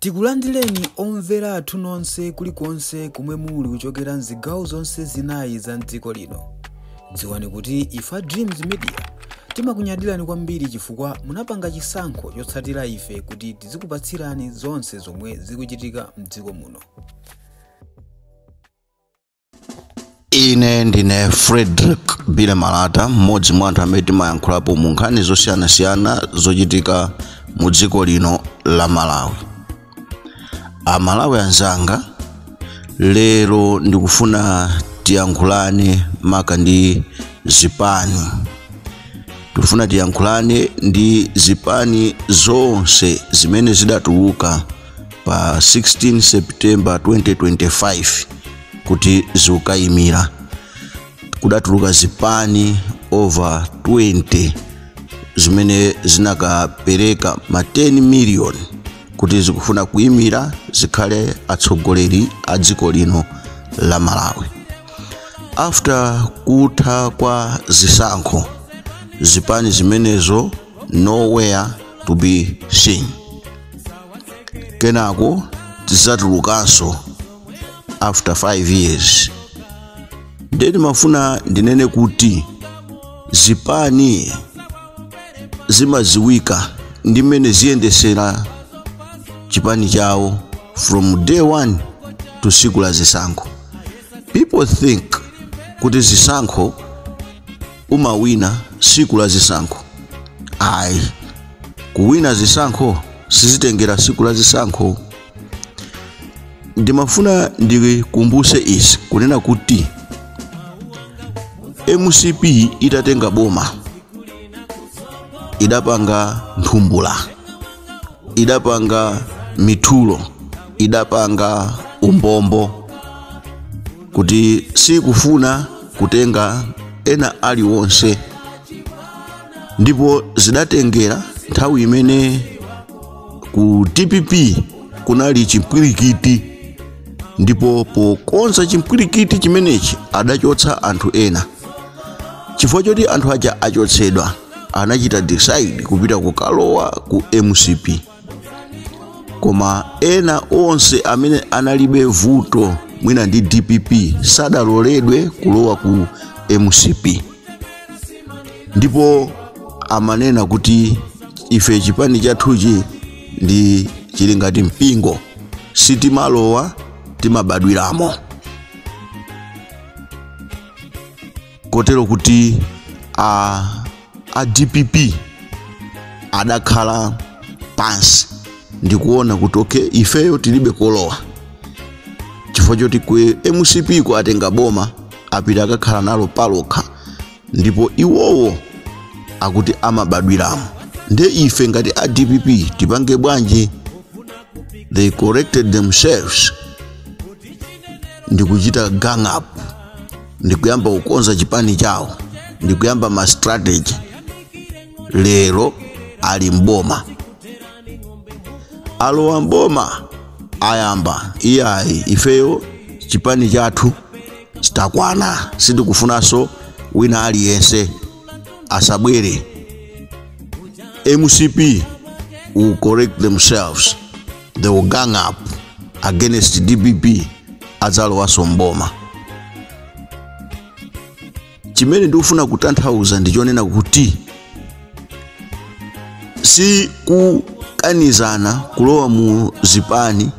Tikulandireni omvera athu nonse kulikonse kumwe muli kuchokera mzigawo zonse zinayi za mdziko lino. Dziwani kuti ife Dreams Media timakunyadirani kwambiri chifukwa munapanga chisankho chotsatira ife kuti tizikupatsirani zonse zomwe zikuchitika mdziko muno. Ine ndine Frederick Bile Malata, mmodzi mwa anthu amene timayankhulapo mu nkhani zosiyanasiyana zochitika mu dziko lino la Malawi. Amalawi anzanga, lero ndikufuna tiyankhulane maka ndi zipani. Tikufuna tiyankhulane ndi zipani zonse zimene zidatuluka pa 16 September 2025 kuti ziukayimira. Kudatuluka zipani over 20 zimene zinakapereka ma 10 million kuti zikufuna kuyimira zikhale atsogoleri a dziko lino la Malawi. After kutha kwa zisankho, zipani zimenezo nowhere to be seen. Kenako tizatulukanso after 5 years. Ndeni mafuna ndinene kuti zipani zimaziwika ndimene ziyendesera chipani chawo from day one to siku la zisankho. People think kuti zisankho umawina siku la zisankho. Ayi, kuwina zisankho sizitengera siku la zisankho. Ndimafuna ndikumbuse izi kunena kuti MCP itatenga boma, idapanga nthumbula, idapanga mitulo, idapanga umbombo kuti sikufuna kutenga ena aliwonse, ndipo zidatengera nthawi imene ku DPP kunali chimpwirikiti, ndipo pokonza chimpwirikiti chimenechi adachotsa anthu ena. Chifukwa choti anthu aja achotsedwa, anachita decide kupita kukalowa ku MCP. Koma ena onse amene analibe vuto mwina ndi DPP sadaloledwe kulowa ku MCP. Ndipo amanena kuti ife chipani chathuchi ndi chili ngati mpingo, sitimalowa timabadwiramo. Kotero kuti a DPP adakhala pansi ndikuona kuti okay, ifeyo tilibe kolowa. Chifukwa choti ku MCP ku atenga boma apita akakhala nalo palokha, ndipo iwowo akuti amabadwiramo. Nde ife ngati a DPP tipange bwanji? They corrected themselves ndikuchita gang up, ndikuyamba kukonza chipani chawo, ndikuyamba ma strategy. Lero ali mboma, alowa mboma ayamba iyayi ifeyo chipani chathu chitakwana, sindikufunanso wina aliyense asabwere. MCP will correct themselves, they will gang up against DPP adzalowanso mboma. Chimene ndikufuna kutanthauza ndichonena kuti si kukanizana kulowa mu zipani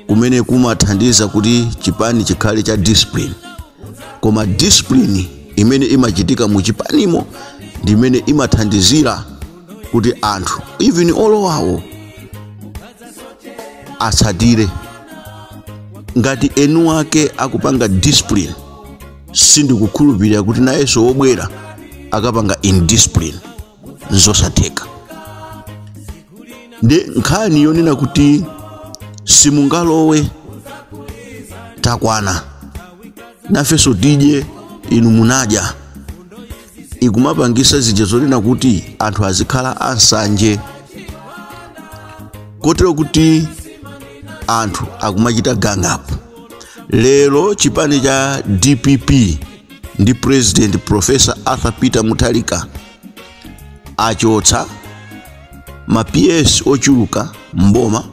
kumene kumathandiza kuti chipani chikhale cha discipline, koma discipline imene imachitika mu chipanimo ndi imene imathandizira kuti anthu even olowawo atsatire. Ngati enu ake akupanga discipline, sindikukhulupirira kuti nayenso wobwera akapanga indiscipline, nzosatheka. Ndi nkhani yonena kuti simungalowe takwana, nafenso tidye inu munadya, ikumapangisa zija zonena kuti anthu azikhala ansanje. Kotero kuti anthu akumachita gang up. Lero chipani cha DPP ndi President Professor Arthur Peter Mutharika achotsa ma PS ochuluka mboma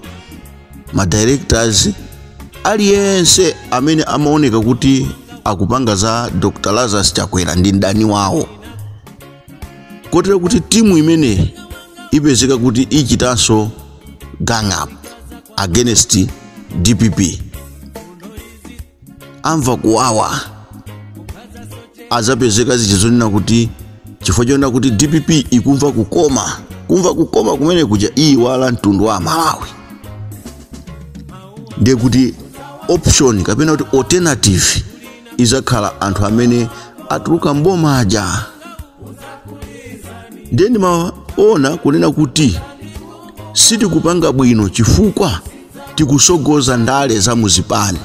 ma directors aliyense amene amaoneka kuti akupanga za Dr. Lazarus Chakwera ndi ndani wawo, kotero kuti timu imene ipezeka kuti ichitanso gang up against DPP amva kuwawa, azapezeka zichizonena kuti chifukwa chonena kuti DPP ikumva kukoma kumene kuja iwala mtundu wa Malawi, ndiye kuti option kapena kuti alternative izakhala anthu amene atuluka mboma aja. Ndiye ndimaona kunena kuti sitikupanga bwino chifukwa tikusogoza ndale za muzipani.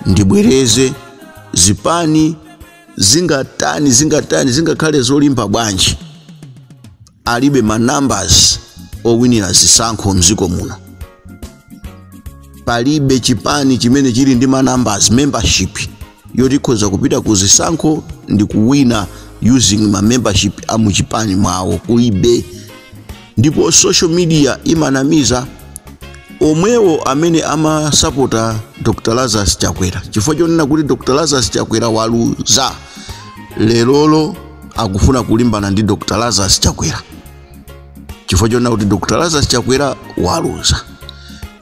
Ndibwereze zipani zingakhale zolimba bwanji, alibe ma numbers owinira zisankho mziko muno. Palibe chipani chimene chili ndi ma numbers membership yoti khoza kupita ku zisankho ndi kuwina using ma membership amuchipani mwawo, kulibe. Ndipo social media imanamiza omwewo amene amasapota Dr. Lazarus Chakwera, chifukwa chonena kuti Dr. Lazarus Chakwera waluza, lelolo akufuna kulimbana ndi Dr. Lazarus Chakwera chifukwa chonena kuti Dr. Lazarus Chakwera waluza.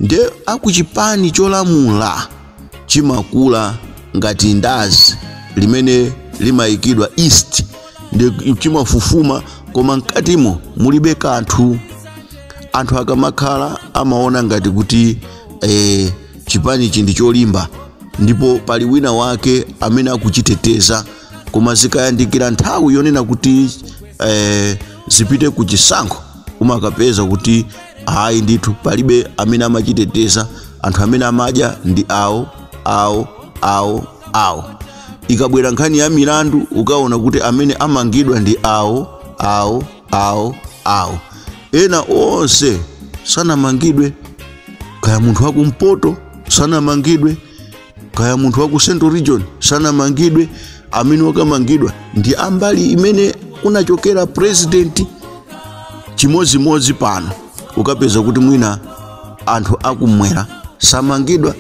Ndiye akuchipani cholamula chimakula ngati ndazi limene limayikidwa east, ndiye chimafufuma koma mkatimo mulibe kanthu. Anthu akamakhala amaona ngati kuti chipani chindi cholimba ndipo pali wina wake amene akuchiteteza, koma zikayandikira nthawi yonena kuti zipite ku chisankho umakapeza kuti hayi ndithu palibe amene amachiteteza, anthu amene amadya ndi awo. Ikabwera nkhani ya milandu ukaona kuti amene amangidwa ndi awo. Ena onse sanamangidwe, kaya munthu wakumpoto sanamangidwe, kaya munthu waku Central Region sanamangidwe. Amene wakamangidwa ndi ambali imene unachokera president. Chimozimozi pano ukapeza kuti mwina anthu akumwera samangidwa,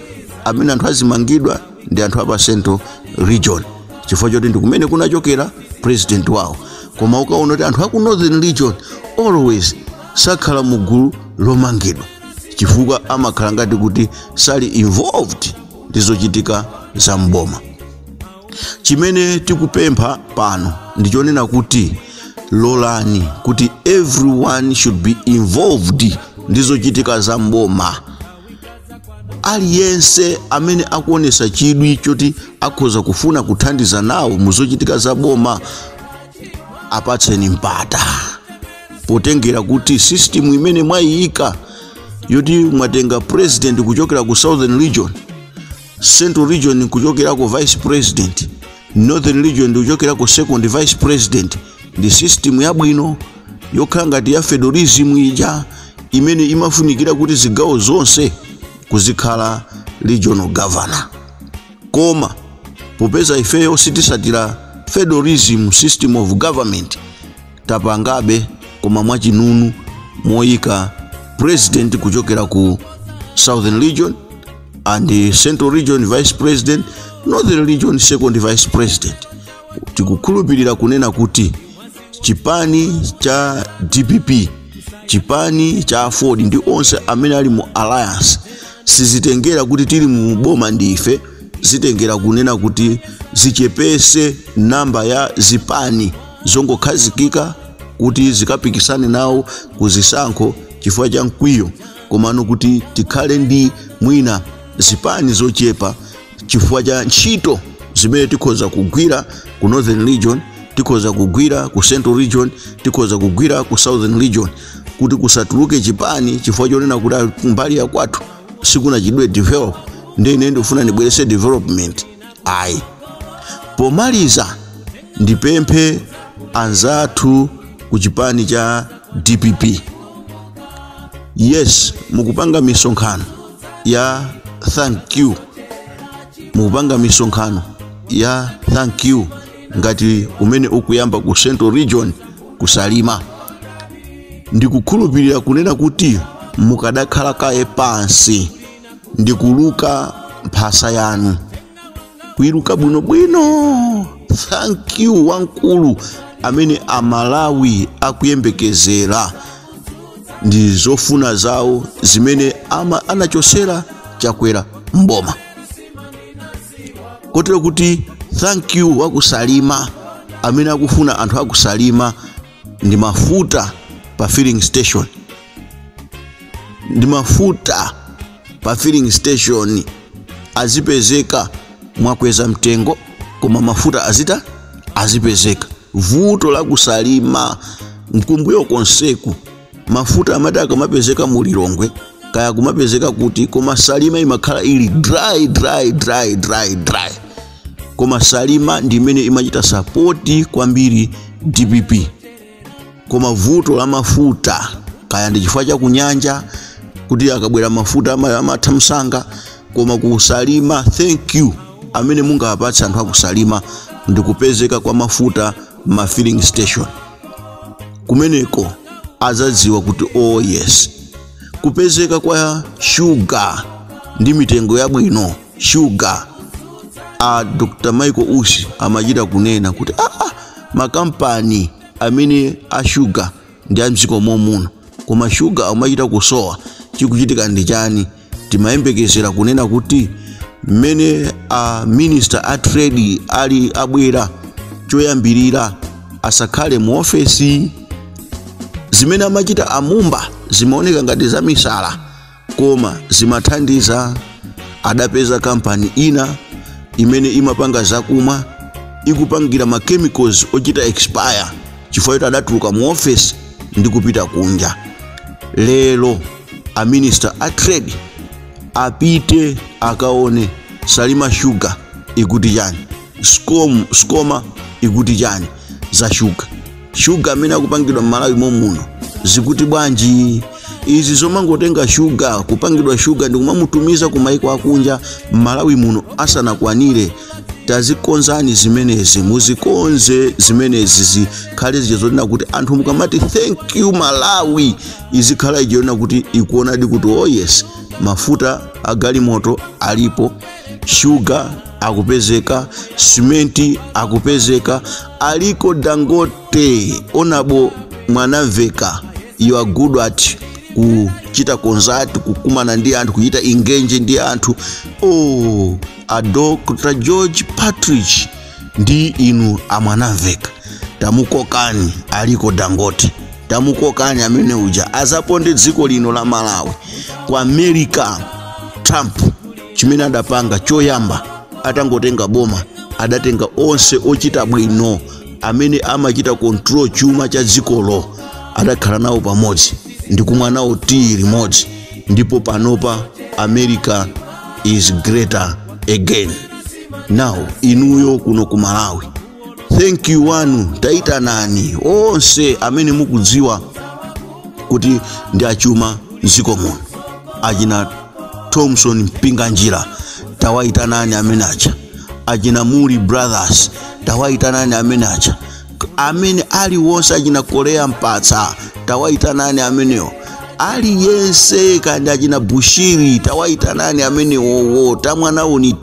amene anthu azimangidwa ndi anthu apa Central Region chifukwa choti ndi kumene kunachokera president wawo. Koma ukaona kuti anthu aku Northern Region always sakhala mugulu lomangidwa chifukwa amakhala ngati kuti sali involved ndizochitika za mboma. Chimene tikupempha pano ndichonena kuti lolani kuti everyone should be involved ndizochitika za mboma. Aliyense amene akuonesa chidwi choti akhoza kufuna kuthandiza nawo muzochitika za boma apatseni mpata, potengera kuti system imene mwayika yoti mwatenga president kuchokera ku Southern Region, Central Region kuchokera ku vice president, Northern Region kuchokera ku second vice president, ndi system yabwino yokhala ngati ya federalism ija imene imafunikira kuti zigawo zonse kuzikhala regional governor. Koma popeza ifeyo sitisatira federalism system of government, tapangabe koma mwachinunu moyika president kuchokera ku Southern Region and Central Region vice president, Northern Region second vice president. Tikukhulupirira kunena kuti chipani cha DPP, chipani cha Ford ndi onse amene ali mu alliance sizitengera kuti tili mu boma ndife, zitengera kunena kuti zichepese namba ya zipani zongokhazikika kuti zikapikisane nawo kuzisankho chifukwa cha mkwiyo, komano kuti tikhale ndi mwina zipani zochepa chifukwa cha ntchito zimene tikhoza kugwira ku Northern Region, tikhoza kugwira ku Central Region, tikhoza kugwira ku Southern Region, kuti kusatuluke chipani chifukwa chonena kuti mbali ya kwathu sikuna chidwe develop, ndiye ine ndifuna ndibwerese development. Ayi, pomaliza ndipemphe anzathu ku chipani cha DPP, yes mukupanga misonkhano ya thank you, mukupanga misonkhano ya thank you ngati umene ukuyamba ku Central Region kusalima. Ndikukhulupirira kunena kuti mukadakhala kaye pansi ndikuluka mphasa yanu kuiluka bwinobwino. Thank you wankulu amene Amalawi akuyembekezera ndi zofuna zawo zimene anachosera chakwera mboma. Kotero kuti thank you wakusalima amene akufuna anthu akusalima ndi mafuta pa filling station. Ndi mafuta pa filling station azipezeka mwakweza mtengo koma mafuta azipezeka. Vuto la kusalima mkumbuyo konseku mafuta amati akamapezeka mu Lilongwe kaya kumapezeka kuti koma salima imakhala ili dry. Koma salima ndi imene imachita sapoti kwambiri DPP. Koma vuto la mafuta kaya ndi chifukwa cha kunyanja kuti akabwera mafuta amatha msanga. Koma kusalima thank you amene mungawapatsa anthu akusalima ndikupezeka kwa mafuta ma filling station. Kumeneko azadziwa kuti oh yes, kupezeka kwa sugar ndi mitengo yabwino sugar. Dr. Michael Usi amachita kunena kuti makampani amene a sugar ndi amdziko muno koma sugar amachita kusowa chikuchitika ndi chani. Timayembekezera kunena kuti mmene minister a trade ali abwera choyambirira asakhale mu ofesi. Zimene amachita amumba zimaoneka ngati za misala koma zimathandiza. Adapeza kampani ina imene imapanga zakumwa ikupangira ma chemicals ochita expire chifukwa kuti adatuluka mu office ndi kupita kunja. Lero a minister a trade apite akaone Salima Sugar ikuti chani, Skoma ikuti chani za sugar amene akupangidwa m'Malawi muno zikuti bwanji. Izi zomangotenga sugar kupangidwa sugar ndi kumamutumiza ku maiko akunja m'Malawi muno asanakwanire. Tazikonzani zimenezi, muzikonze zimenezi zikhale zichizonena kuti anthu mukamati thank you Malawi izikhala ichionena kuti ikuona di kuti oh yes, mafuta agalimoto alipo, sugar akupezeka, simenti akupezeka, aliko Dangote. Onabo Mwanaveka, you are good at kuchita concert, kukumana ndi anthu, kuchita engage ndi anthu. A Dr. George Patrick ndi inu Amwanaveka tamukokani aliko Dangote, tamukokani amene uja azaponde dziko lino la Malawi kwa America. Trump chimene adapanga choyamba atangotenga boma adatenga onse ochita bwino amene amachita control chuma cha dzikolo adakhala nawo pamodzi ndi kumwa nawo tea limodzi, ndipo panopa America is greater again. Now inuyo kuno ku Malawi thank you wanu taitanani onse amene mukudziwa kuti ndi achuma dziko muno. Achina Thompson Mpinganjira tawaitanani amene acha, achina Muli Brothers tawaitanani amene acha, amene ali wonse achina Korea Mpatsa tawaitanani amenewo, ali yense kandi achina Bushiri tawaitanani amenewo. Tamwanawo ni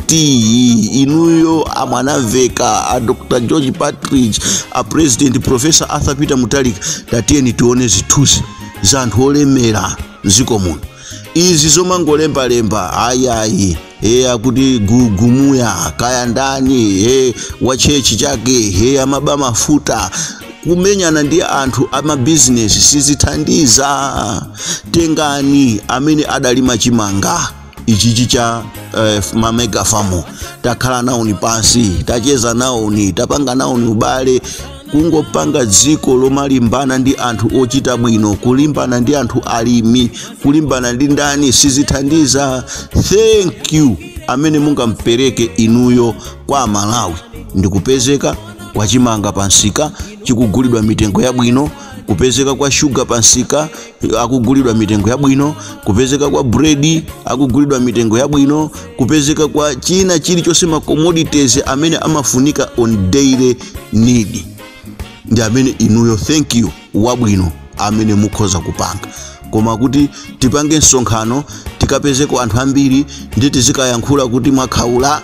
inuyo Amwanaveka, a Dr. George Patrick, a President Professor Arthur Peter Mutharika tatiyeni tione zithunzi za anthu olemera mdziko muno. Izi zomangolemba ayayi akuti gumuya kaya ndani wa chechi chake amaba mafuta kumenyana ndi anthu ama business sizithandiza. Tengani amene adalima chimanga ichichi cha mamega farm, takhala nawo ni pansi, tacheza nawo ni, tapanga nawo ni ubale, kungopanga dziko lomalimbana ndi anthu ochita bwino, kulimbana ndi anthu alimi, kulimbana ndi ndani sizithandiza. Thank you amene mungampereke inuyo kwa Malawi ndikupezeka kwa chimanga pansika chikugulidwa mitengo yabwino, kupezeka kwa sugar pansika akugulidwa mitengo yabwino, kupezeka kwa bread akugulidwa mitengo yabwino, kupezeka kwa china chilichonse ma commodities amene amafunika on daily need. Ndi amene inuyo thank you wabwino amene mukhoza kupanga. koma kuti tipange msonkhano tikapezeko anthu ambiri ndi tizikayankhula kuti mwakhaula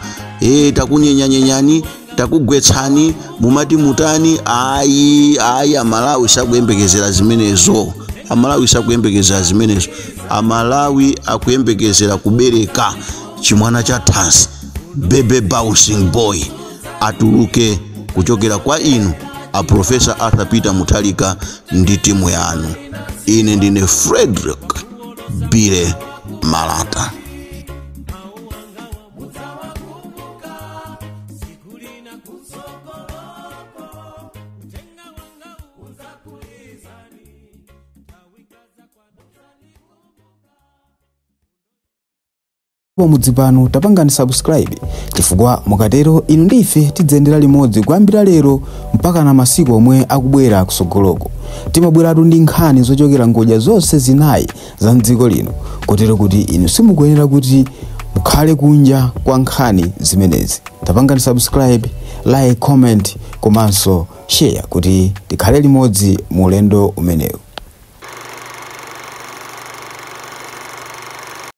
takunyenyanyenyani takugwetsani mumati mutani. Ayi Amalawi sakuyembekezera zimenezo. Amalawi akuyembekezera kubereka chimwana cha thansi, baby bouncing boy, atuluke kuchokera kwa inu a Professor Arthur Peter Mutharika ndi timu yanu. Ine ndine Frederick Bire Malata. Mudzi pano tapangani subscribe chifukwa mukatero inu ndife tidzendera limodzi kuyambira lero mpaka na masiku omwe akubwera kusogoloko. Timabweratu ndi nkhani zochokera ngodya zonse zinayi za mdziko lino, kotero kuti inu simukuyenera kuti mukhale kunja kwa nkhani zimenezi. Tapangani subscribe, like, comment komanso share kuti tikhale limodzi mu ulendo umenewu.